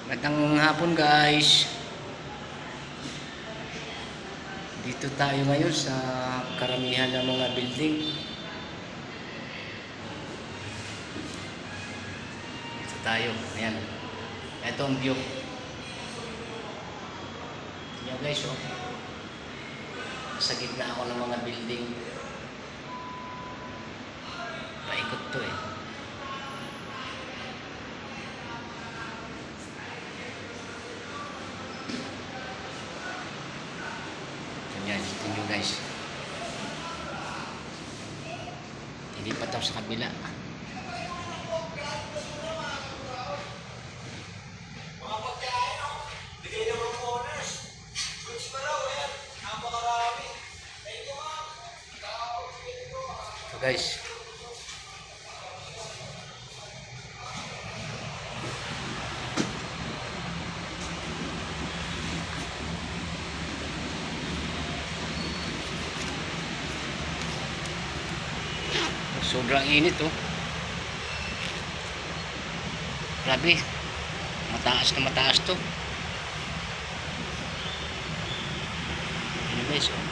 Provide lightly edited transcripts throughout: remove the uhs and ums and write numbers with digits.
Magandang hapon guys. Dito tayo ngayon sa karamihan ng mga building. Dito tayo. Ayan. Ito ang view. Ayan guys, oh. Sa gitna ako ng mga building. Paikot to eh. Yan, ito nyo guys. Ilipat ako sa kabila. Ito guys. Sobrang init oh. Grabe. Mataas na mataas to. Ano guys oh.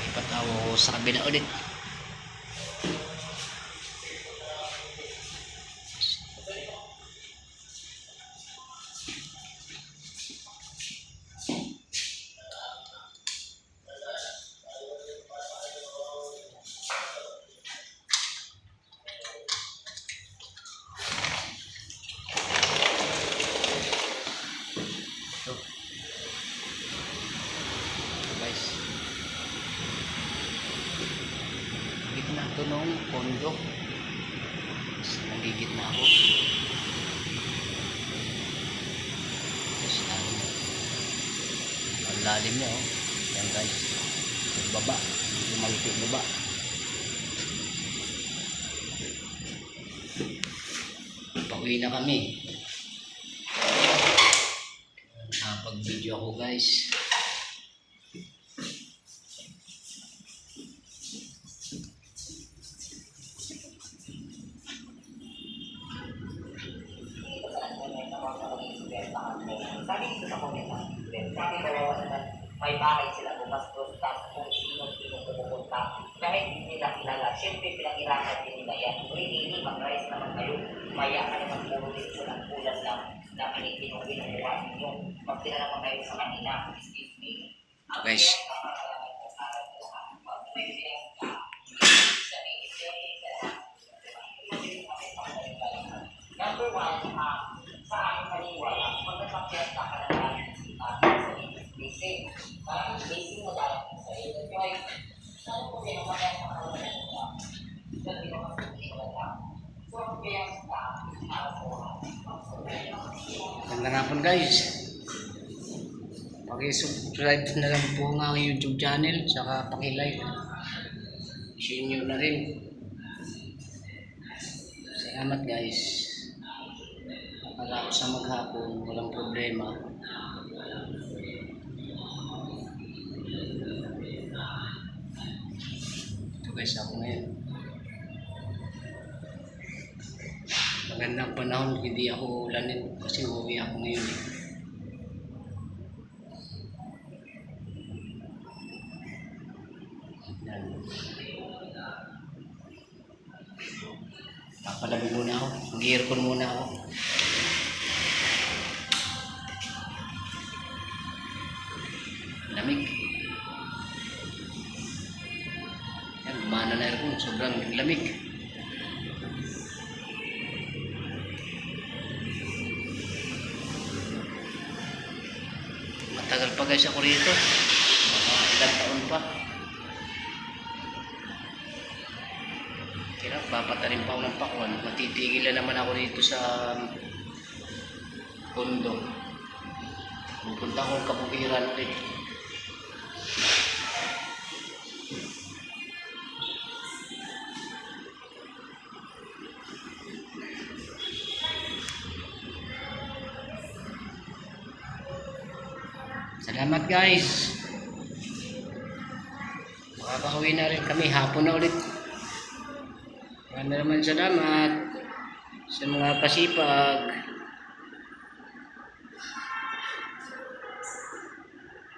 Lipat ako sa kabila ulit. Gitna to nung kondo. Nagigit na ako. Tapos ang lalim niya oh. Yan guys. Yung baba. Lumalik yung baba. Pauwi na kami. Nakapag-video ako guys. Sabi dito sa comment ng student, sabi kawawa naman may bahay sila gumastos tapos kung sino-sino pupunta kahit hindi nila kilala, syempre pinag-irakan din nila yan. Really, mag-rise naman kayo, maya ka naman puro dito ng ulan lang na pinipinuha ninyo. Magtira naman kayo sa kanila, excuse me. Guys. Number one, sa aking paniwala, magkakapiyat ka na lang sa basic. Basic mo dahil sa iyo. Kaya, saan po kayo magkakapiyat ka na lang sa hindi mo masakit wala. So, kaya sa Magandang hapon guys. Paki-subscribe na lang po ang aking YouTube channel. Saka paki-like. Share nyo na rin. Salamat guys. Akala ko sa maghapon, walang problema. Ito guys, ako ngayon. Magandang panahon, hindi ako ulanin kasi uuwi ako ngayon eh. Yan. Papalabi muna ako, mag-aircon muna ako. Lamig. Yan, gumana na aircon, sobrang lamig. Matagal pa guys ako rito. Ilang taon pa. Kaya papatanim pa ako ng pakwan. Matitigil na naman ako dito sa kondo. Pupunta akong Kabukiran ulit. Salamat guys. Makakauwi na rin kami. Hapon na ulit. Maraming salamat sa mga pasipag.